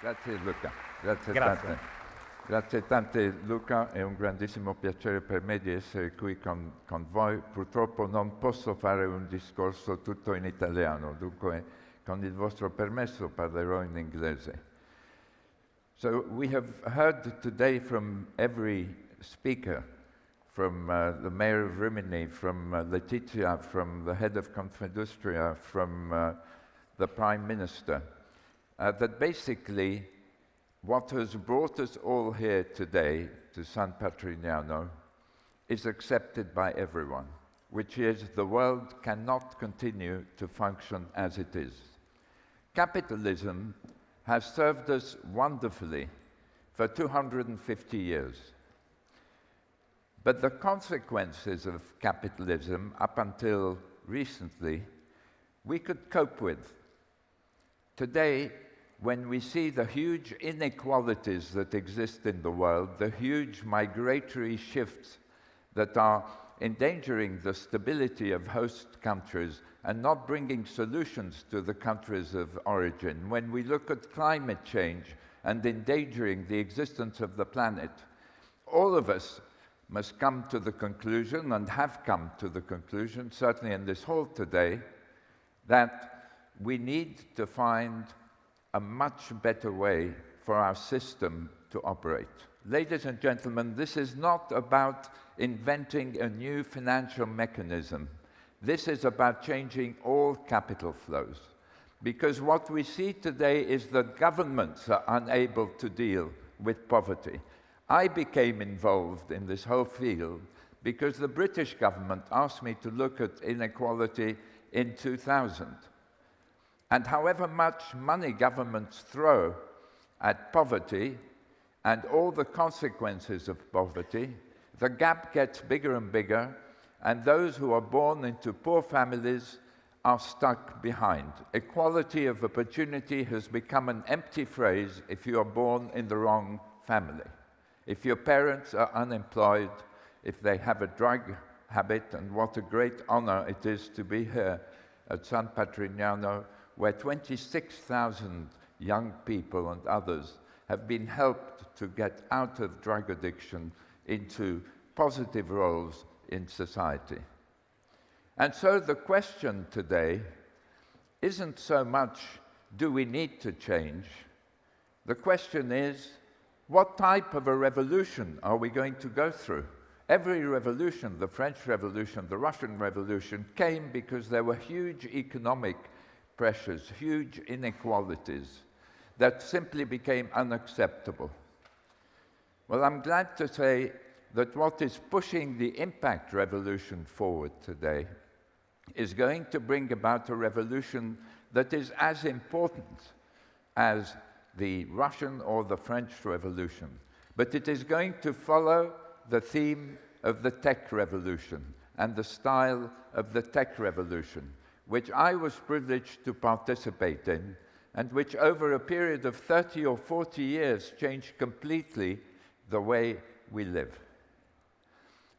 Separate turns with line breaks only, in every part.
Grazie Luca, grazie
Grazie.
tante. Grazie tante Luca, è un grandissimo piacere per me di essere qui con voi. Purtroppo non posso fare un discorso tutto in italiano, dunque con il vostro permesso parlerò in inglese. So we have heard today from every speaker, from the mayor of Rimini, from Letizia, from the head of Confindustria, from the prime minister, that basically what has brought us all here today to San Patrignano is accepted by everyone, which is the world cannot continue to function as it is. Capitalism has served us wonderfully for 250 years. But the consequences of capitalism, up until recently, we could cope with. Today, when we see the huge inequalities that exist in the world, the huge migratory shifts that are endangering the stability of host countries and not bringing solutions to the countries of origin, when we look at climate change and endangering the existence of the planet, all of us must come to the conclusion, and have come to the conclusion, certainly in this hall today, that we need to find a much better way for our system to operate. Ladies and gentlemen, this is not about inventing a new financial mechanism. This is about changing all capital flows. Because what we see today is that governments are unable to deal with poverty. I became involved in this whole field because the British government asked me to look at inequality in 2000. And however much money governments throw at poverty and all the consequences of poverty, the gap gets bigger and bigger, and those who are born into poor families are stuck behind. Equality of opportunity has become an empty phrase if you are born in the wrong family. If your parents are unemployed, if they have a drug habit, and what a great honor it is to be here at San Patrignano, where 26,000 young people and others have been helped to get out of drug addiction into positive roles in society. And so the question today isn't so much, do we need to change? The question is, what type of a revolution are we going to go through? Every revolution, the French Revolution, the Russian Revolution, came because there were huge economic pressures, huge inequalities that simply became unacceptable. Well, I'm glad to say that what is pushing the impact revolution forward today is going to bring about a revolution that is as important as the Russian or the French Revolution. But it is going to follow the theme of the tech revolution and the style of the tech revolution, which I was privileged to participate in, and which over a period of 30 or 40 years changed completely the way we live.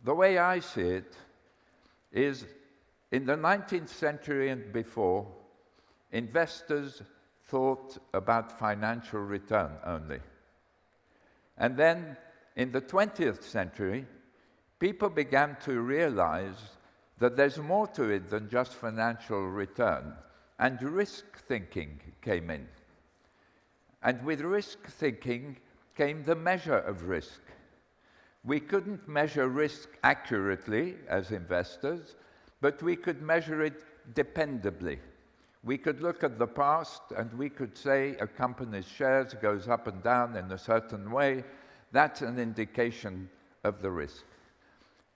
The way I see it is, in the 19th century and before, investors thought about financial return only. And then, in the 20th century, people began to realize that there's more to it than just financial return, and risk thinking came in. And with risk thinking came the measure of risk. We couldn't measure risk accurately as investors, but we could measure it dependably. We could look at the past and we could say a company's shares goes up and down in a certain way. That's an indication of the risk.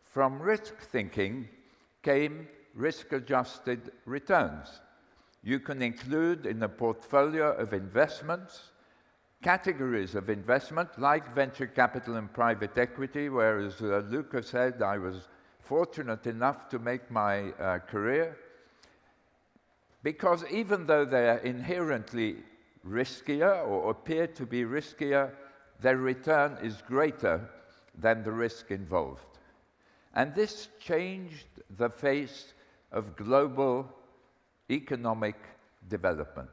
From risk thinking came risk-adjusted returns. You can include in a portfolio of investments categories of investment like venture capital and private equity, where, as Luca said, I was fortunate enough to make my career, because even though they're inherently riskier or appear to be riskier, their return is greater than the risk involved. And this changed the face of global economic development.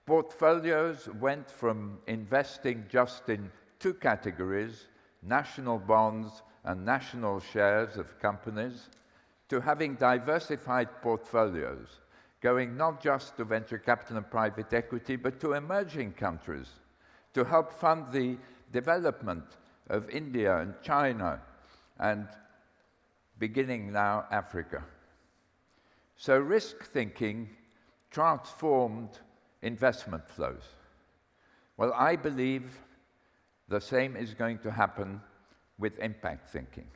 Portfolios went from investing just in two categories, national bonds and national shares of companies, to having diversified portfolios, going not just to venture capital and private equity, but to emerging countries, to help fund the development of India and China, and beginning now Africa. So risk thinking transformed investment flows. Well, I believe the same is going to happen with impact thinking,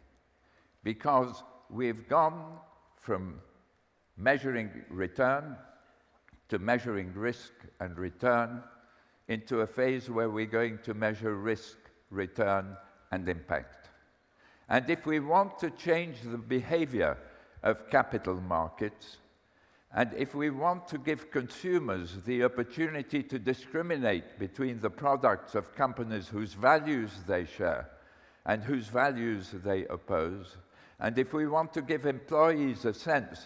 because we've gone from measuring return to measuring risk and return into a phase where we're going to measure risk, return, and impact. And if we want to change the behavior of capital markets, and if we want to give consumers the opportunity to discriminate between the products of companies whose values they share and whose values they oppose, and if we want to give employees a sense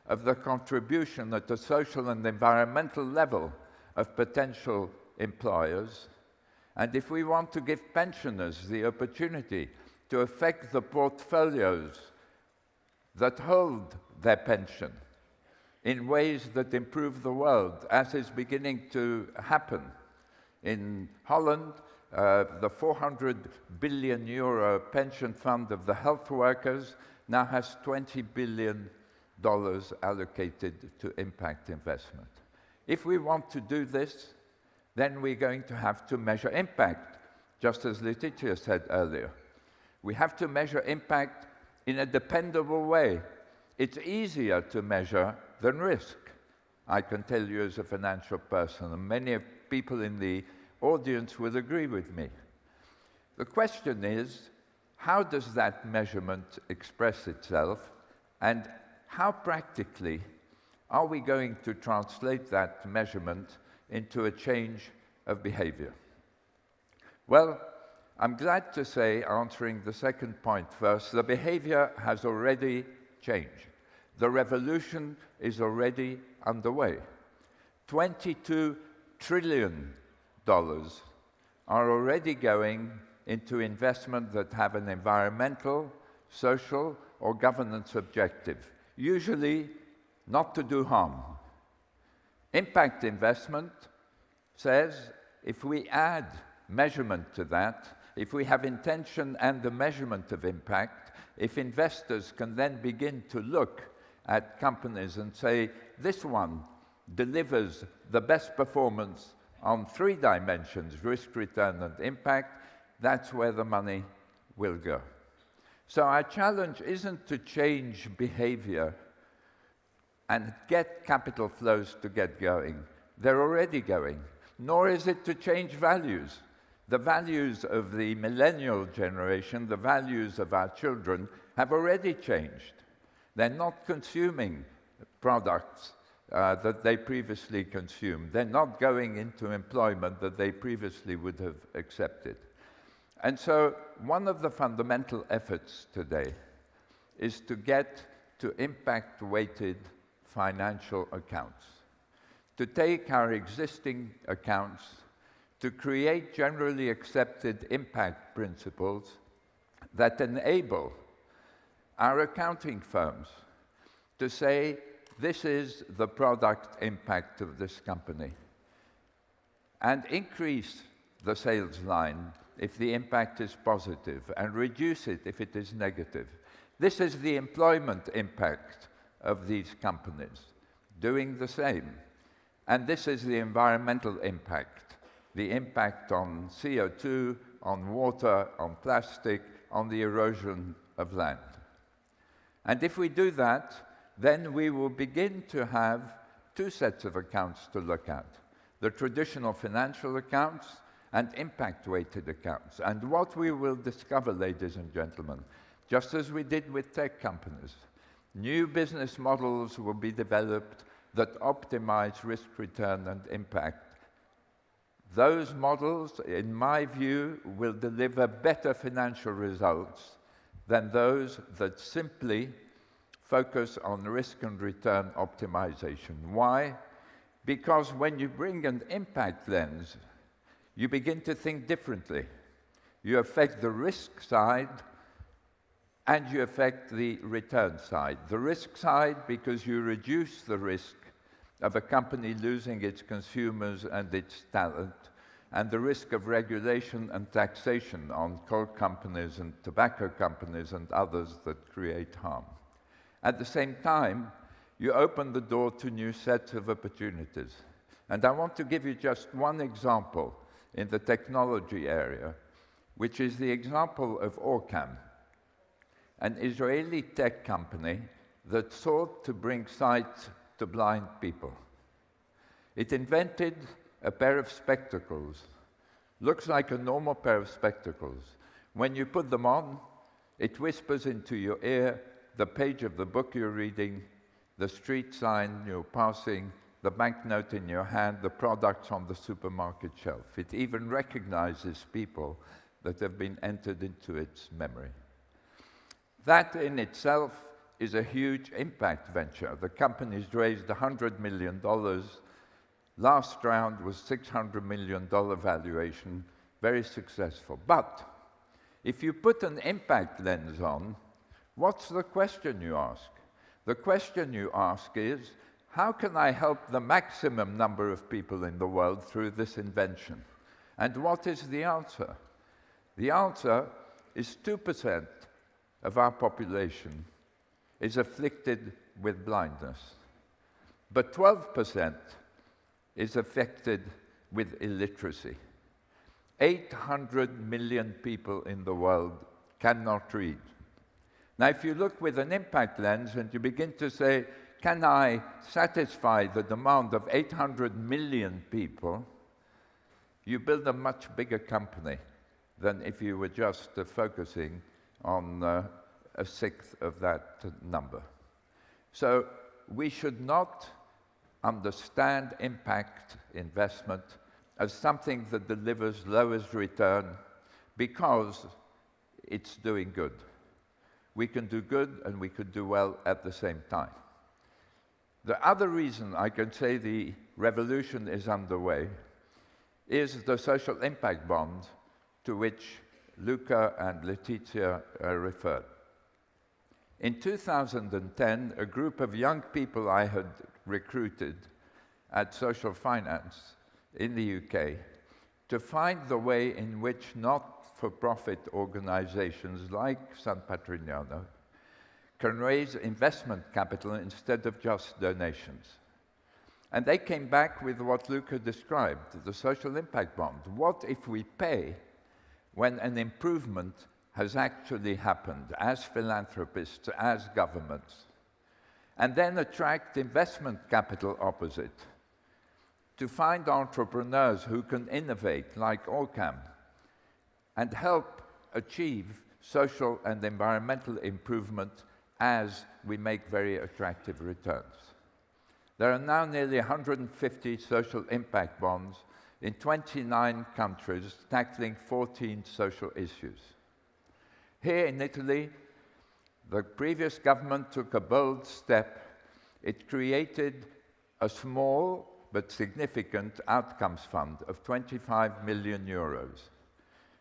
of the contribution at the social and environmental level of potential employers, and if we want to give pensioners the opportunity to affect the portfolios that hold their pension in ways that improve the world, as is beginning to happen. In Holland, the 400 billion euro pension fund of the health workers now has $20 billion allocated to impact investment. If we want to do this, then we're going to have to measure impact, just as Laetitia said earlier. We have to measure impact in a dependable way. It's easier to measure than risk, I can tell you as a financial person, and many people in the audience will agree with me. The question is, how does that measurement express itself, and how practically are we going to translate that measurement into a change of behavior? Well, I'm glad to say, answering the second point first, the behavior has already changed. The revolution is already underway. $22 trillion are already going into investment that have an environmental, social, or governance objective, usually not to do harm. Impact investment says if we add measurement to that, if we have intention and the measurement of impact, if investors can then begin to look at companies and say, this one delivers the best performance on 3 dimensions, risk, return, and impact, that's where the money will go. So our challenge isn't to change behavior and get capital flows to get going. They're already going. Nor is it to change values. The values of the millennial generation, the values of our children, have already changed. They're not consuming products that they previously consumed. They're not going into employment that they previously would have accepted. And so one of the fundamental efforts today is to get to impact-weighted financial accounts, to take our existing accounts, to create generally accepted impact principles that enable our accounting firms to say, this is the product impact of this company, and increase the sales line if the impact is positive, and reduce it if it is negative. This is the employment impact of these companies, doing the same. And this is the environmental impact, the impact on CO2, on water, on plastic, on the erosion of land. And if we do that, then we will begin to have 2 sets of accounts to look at: the traditional financial accounts and impact-weighted accounts. And what we will discover, ladies and gentlemen, just as we did with tech companies, new business models will be developed that optimize risk, return, and impact. Those models, in my view, will deliver better financial results than those that simply focus on risk and return optimization. Why? Because when you bring an impact lens, you begin to think differently. You affect the risk side and you affect the return side. The risk side because you reduce the risk of a company losing its consumers and its talent, and the risk of regulation and taxation on coal companies and tobacco companies and others that create harm. At the same time, you open the door to new sets of opportunities. And I want to give you just one example in the technology area, which is the example of Orcam, an Israeli tech company that sought to bring sight to blind people. It invented a pair of spectacles. Looks like a normal pair of spectacles. When you put them on, it whispers into your ear the page of the book you're reading, the street sign you're passing, the banknote in your hand, the products on the supermarket shelf. It even recognizes people that have been entered into its memory. That in itself is a huge impact venture. The company's raised $100 million. Last round was $600 million valuation, very successful. But if you put an impact lens on, what's the question you ask? The question you ask is, how can I help the maximum number of people in the world through this invention? And what is the answer? The answer is 2% of our population is afflicted with blindness, but 12% is affected with illiteracy. 800 million people in the world cannot read. Now, if you look with an impact lens and you begin to say, can I satisfy the demand of 800 million people, you build a much bigger company than if you were just focusing on a sixth of that number. So we should not understand impact investment as something that delivers lowest return because it's doing good. We can do good and we could do well at the same time. The other reason I can say the revolution is underway is the social impact bond to which Luca and Letizia referred. In 2010, a group of young people I had recruited at Social Finance in the UK to find the way in which not-for-profit organizations like San Patrignano can raise investment capital instead of just donations. And they came back with what Luca described, the social impact bond. What if we pay when an improvement has actually happened as philanthropists, as governments, and then attract investment capital opposite to find entrepreneurs who can innovate like Orcam and help achieve social and environmental improvement as we make very attractive returns. There are now nearly 150 social impact bonds in 29 countries tackling 14 social issues. Here in Italy, the previous government took a bold step. It created a small but significant outcomes fund of 25 million euros.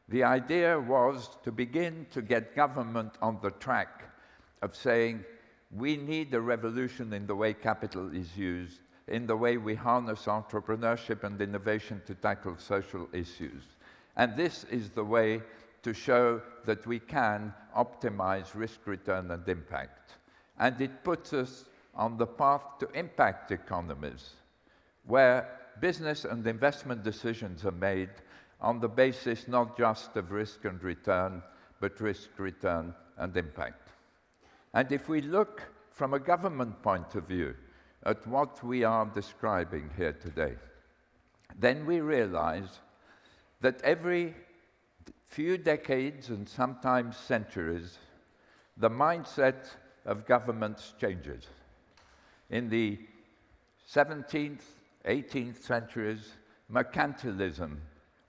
The idea was to begin to get government on the track of saying, we need a revolution in the way capital is used, in the way we harness entrepreneurship and innovation to tackle social issues. And this is the way to show that we can optimize risk, return, and impact. And it puts us on the path to impact economies, where business and investment decisions are made on the basis not just of risk and return, but risk, return, and impact. And if we look from a government point of view at what we are describing here today, then we realize that every few decades and sometimes centuries, the mindset of governments changes. In the 17th, 18th centuries, mercantilism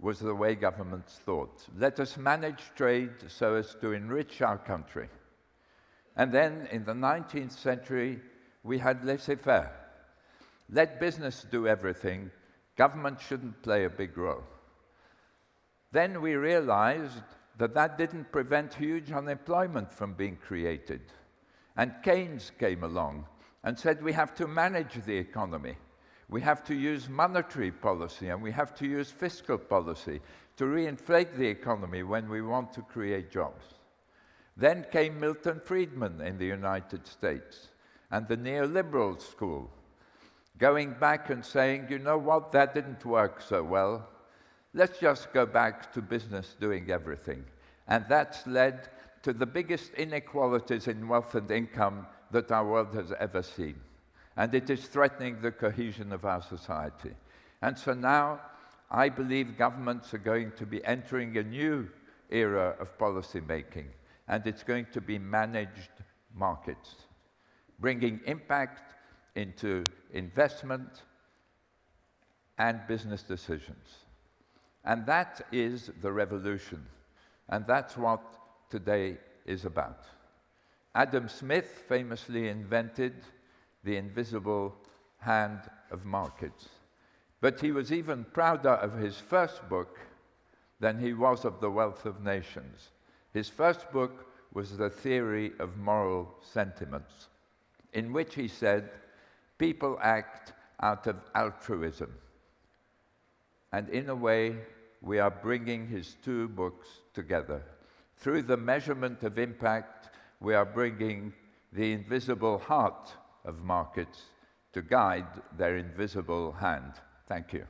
was the way governments thought. Let us manage trade so as to enrich our country. And then in the 19th century, we had laissez-faire. Let business do everything. Government shouldn't play a big role. Then we realized that that didn't prevent huge unemployment from being created. And Keynes came along and said we have to manage the economy. We have to use monetary policy and we have to use fiscal policy to reinflate the economy when we want to create jobs. Then came Milton Friedman in the United States and the neoliberal school, going back and saying, you know what, that didn't work so well. Let's just go back to business doing everything. And that's led to the biggest inequalities in wealth and income that our world has ever seen. And it is threatening the cohesion of our society. And so now, I believe governments are going to be entering a new era of policy making, and it's going to be managed markets, bringing impact into investment and business decisions. And that is the revolution, and that's what today is about. Adam Smith famously invented the invisible hand of markets. But he was even prouder of his first book than he was of The Wealth of Nations. His first book was The Theory of Moral Sentiments, in which he said, people act out of altruism. And in a way, we are bringing his two books together. Through the measurement of impact, we are bringing the invisible heart of markets to guide their invisible hand. Thank you.